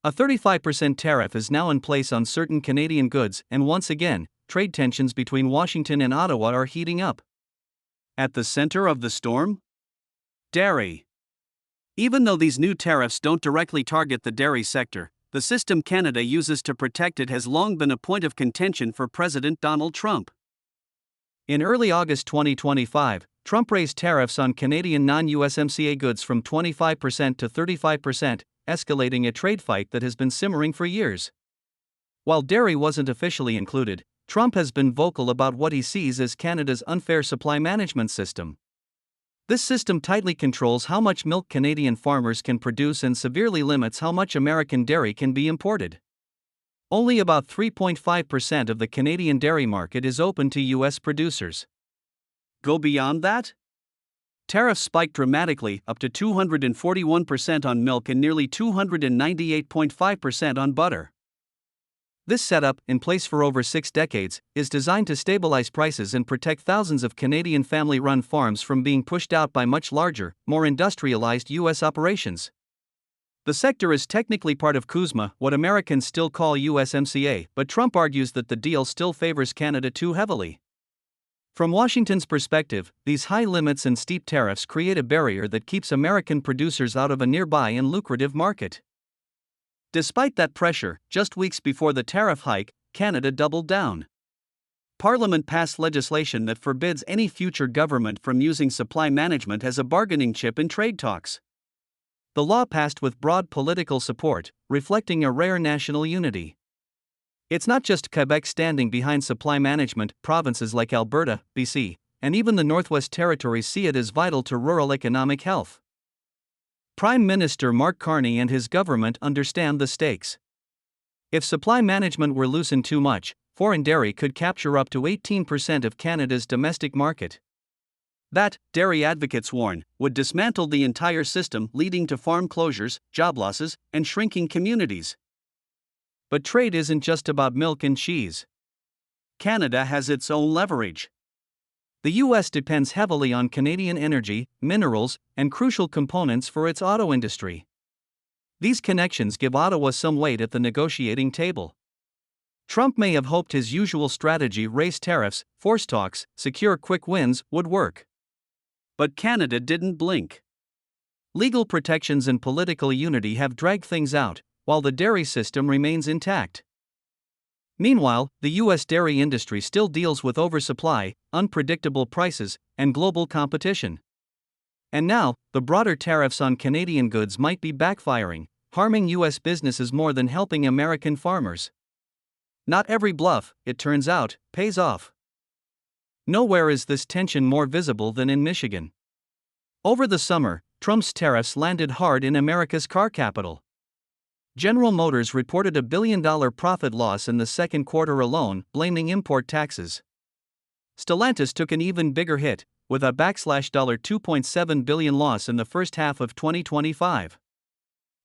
A 35% tariff is now in place on certain Canadian goods, and once again, trade tensions between Washington and Ottawa are heating up. At the center of the storm? Dairy. Even though these new tariffs don't directly target the dairy sector, the system Canada uses to protect it has long been a point of contention for President Donald Trump. In early August 2025, Trump raised tariffs on Canadian non-USMCA goods from 25% to 35%, escalating a trade fight that has been simmering for years. While dairy wasn't officially included, Trump has been vocal about what he sees as Canada's unfair supply management system. This system tightly controls how much milk Canadian farmers can produce and severely limits how much American dairy can be imported. Only about 3.5% of the Canadian dairy market is open to U.S. producers. Go beyond that? Tariffs spiked dramatically, up to 241% on milk and nearly 298.5% on butter. This setup, in place for over 6 decades, is designed to stabilize prices and protect thousands of Canadian family-run farms from being pushed out by much larger, more industrialized U.S. operations. The sector is technically part of CUSMA, what Americans still call USMCA, but Trump argues that the deal still favors Canada too heavily. From Washington's perspective, these high limits and steep tariffs create a barrier that keeps American producers out of a nearby and lucrative market. Despite that pressure, just weeks before the tariff hike, Canada doubled down. Parliament passed legislation that forbids any future government from using supply management as a bargaining chip in trade talks. The law passed with broad political support, reflecting a rare national unity. It's not just Quebec standing behind supply management, provinces like Alberta, BC, and even the Northwest Territories see it as vital to rural economic health. Prime Minister Mark Carney and his government understand the stakes. If supply management were loosened too much, foreign dairy could capture up to 18% of Canada's domestic market. That, dairy advocates warn, would dismantle the entire system, leading to farm closures, job losses, and shrinking communities. But trade isn't just about milk and cheese. Canada has its own leverage. The U.S. depends heavily on Canadian energy, minerals, and crucial components for its auto industry. These connections give Ottawa some weight at the negotiating table. Trump may have hoped his usual strategy, raise tariffs, force talks, secure quick wins, would work. But Canada didn't blink. Legal protections and political unity have dragged things out, while the dairy system remains intact. Meanwhile, the U.S. dairy industry still deals with oversupply, unpredictable prices, and global competition. And now, the broader tariffs on Canadian goods might be backfiring, harming U.S. businesses more than helping American farmers. Not every bluff, it turns out, pays off. Nowhere is this tension more visible than in Michigan. Over the summer, Trump's tariffs landed hard in America's car capital. General Motors reported a $1 billion profit loss in the second quarter alone, blaming import taxes. Stellantis took an even bigger hit, with a $2.7 billion loss in the first half of 2025.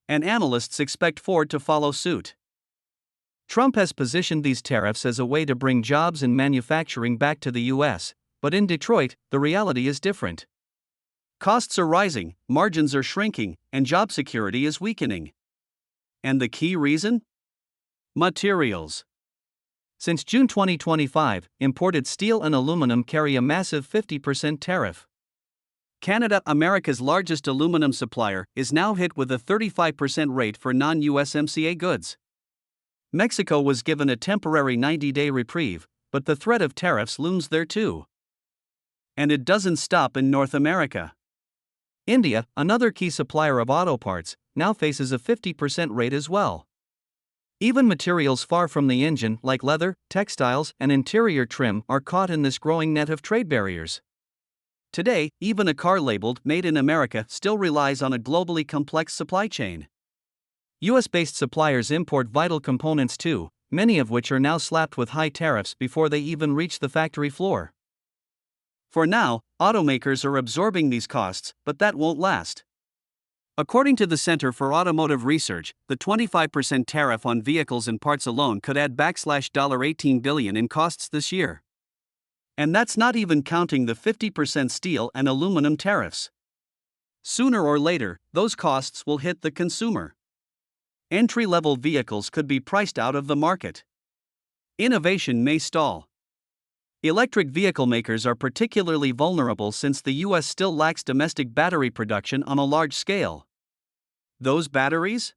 And analysts expect Ford to follow suit. Trump has positioned these tariffs as a way to bring jobs and manufacturing back to the U.S., but in Detroit, the reality is different. Costs are rising, margins are shrinking, and job security is weakening. And the key reason? Materials. Since June 2025, imported steel and aluminum carry a massive 50% tariff. Canada, America's largest aluminum supplier, is now hit with a 35% rate for non-USMCA goods. Mexico was given a temporary 90-day reprieve, but the threat of tariffs looms there too. And it doesn't stop in North America. India, another key supplier of auto parts, now faces a 50% rate as well. Even materials far from the engine, like leather, textiles, and interior trim, are caught in this growing net of trade barriers. Today, even a car labeled "Made in America" still relies on a globally complex supply chain. US-based suppliers import vital components too, many of which are now slapped with high tariffs before they even reach the factory floor. For now, automakers are absorbing these costs, but that won't last. According to the Center for Automotive Research, the 25% tariff on vehicles and parts alone could add $18 billion in costs this year. And that's not even counting the 50% steel and aluminum tariffs. Sooner or later, those costs will hit the consumer. entry-level vehicles could be priced out of the market. Innovation may stall. Electric vehicle makers are particularly vulnerable since the US still lacks domestic battery production on a large scale. Those batteries?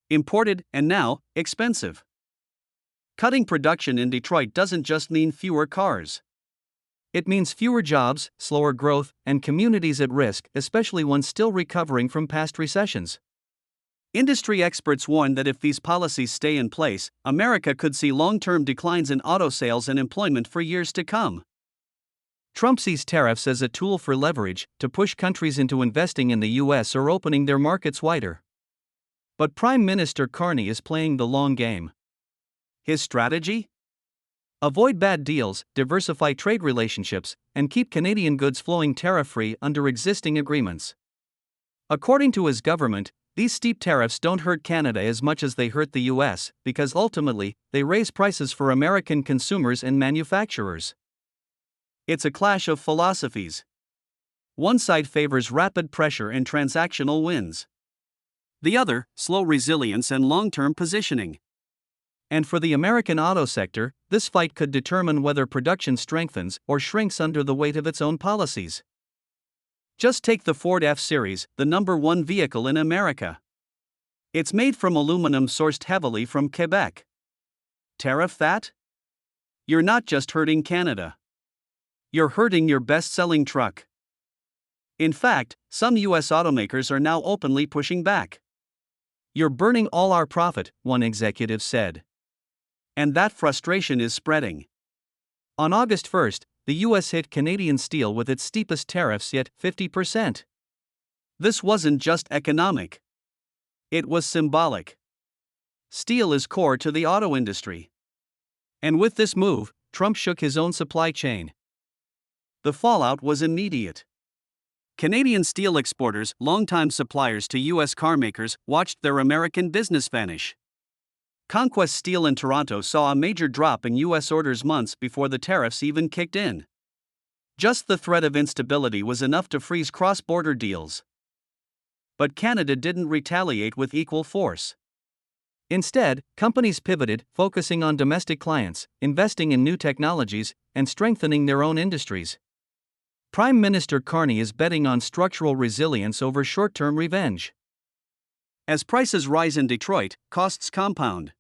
Imported, and now, expensive. Cutting production in Detroit doesn't just mean fewer cars. It means fewer jobs, slower growth, and communities at risk, especially ones still recovering from past recessions. Industry experts warn that if these policies stay in place, America could see long-term declines in auto sales and employment for years to come. Trump sees tariffs as a tool for leverage to push countries into investing in the US or opening their markets wider. But Prime Minister Carney is playing the long game. His strategy? Avoid bad deals, diversify trade relationships, and keep Canadian goods flowing tariff-free under existing agreements. According to his government, these steep tariffs don't hurt Canada as much as they hurt the US, because ultimately, they raise prices for American consumers and manufacturers. It's a clash of philosophies. One side favors rapid pressure and transactional wins. The other, slow resilience and long-term positioning. And for the American auto sector, this fight could determine whether production strengthens or shrinks under the weight of its own policies. Just take the Ford F-Series, the #1 vehicle in America. It's made from aluminum sourced heavily from Quebec. Tariff that? You're not just hurting Canada. You're hurting your best-selling truck. In fact, some US automakers are now openly pushing back. You're burning all our profit, one executive said. And that frustration is spreading. On August 1st, the US hit Canadian steel with its steepest tariffs yet, 50%. This wasn't just economic. It was symbolic. Steel is core to the auto industry. And with this move, Trump shook his own supply chain. The fallout was immediate. Canadian steel exporters, longtime suppliers to US carmakers, watched their American business vanish. Conquest Steel in Toronto saw a major drop in US orders months before the tariffs even kicked in. Just the threat of instability was enough to freeze cross-border deals. But Canada didn't retaliate with equal force. Instead, companies pivoted, focusing on domestic clients, investing in new technologies, and strengthening their own industries. Prime Minister Carney is betting on structural resilience over short-term revenge. As prices rise in Detroit, costs compound.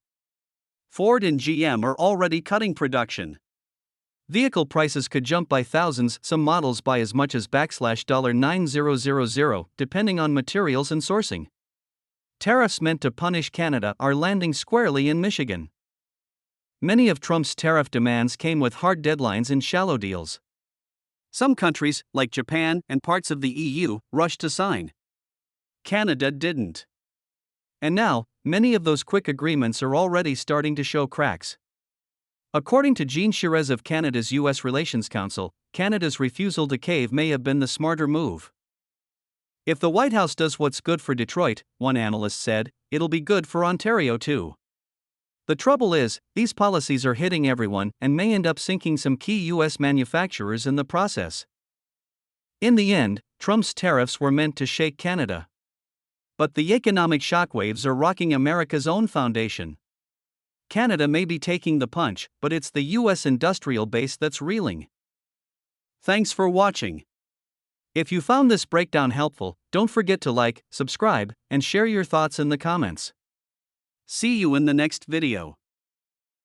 Ford and GM are already cutting production. Vehicle prices could jump by thousands, some models by as much as $90,000, depending on materials and sourcing. Tariffs meant to punish Canada are landing squarely in Michigan. Many of Trump's tariff demands came with hard deadlines and shallow deals. Some countries, like Japan and parts of the EU, rushed to sign. Canada didn't. And now, many of those quick agreements are already starting to show cracks. According to Jean Chirez of Canada's U.S. Relations Council, Canada's refusal to cave may have been the smarter move. If the White House does what's good for Detroit, one analyst said, it'll be good for Ontario too. The trouble is, these policies are hitting everyone and may end up sinking some key U.S. manufacturers in the process. In the end, Trump's tariffs were meant to shake Canada. But the economic shockwaves are rocking America's own foundation. Canada may be taking the punch, but it's the U.S. industrial base that's reeling. Thanks for watching. If you found this breakdown helpful, don't forget to like, subscribe, and share your thoughts in the comments. See you in the next video.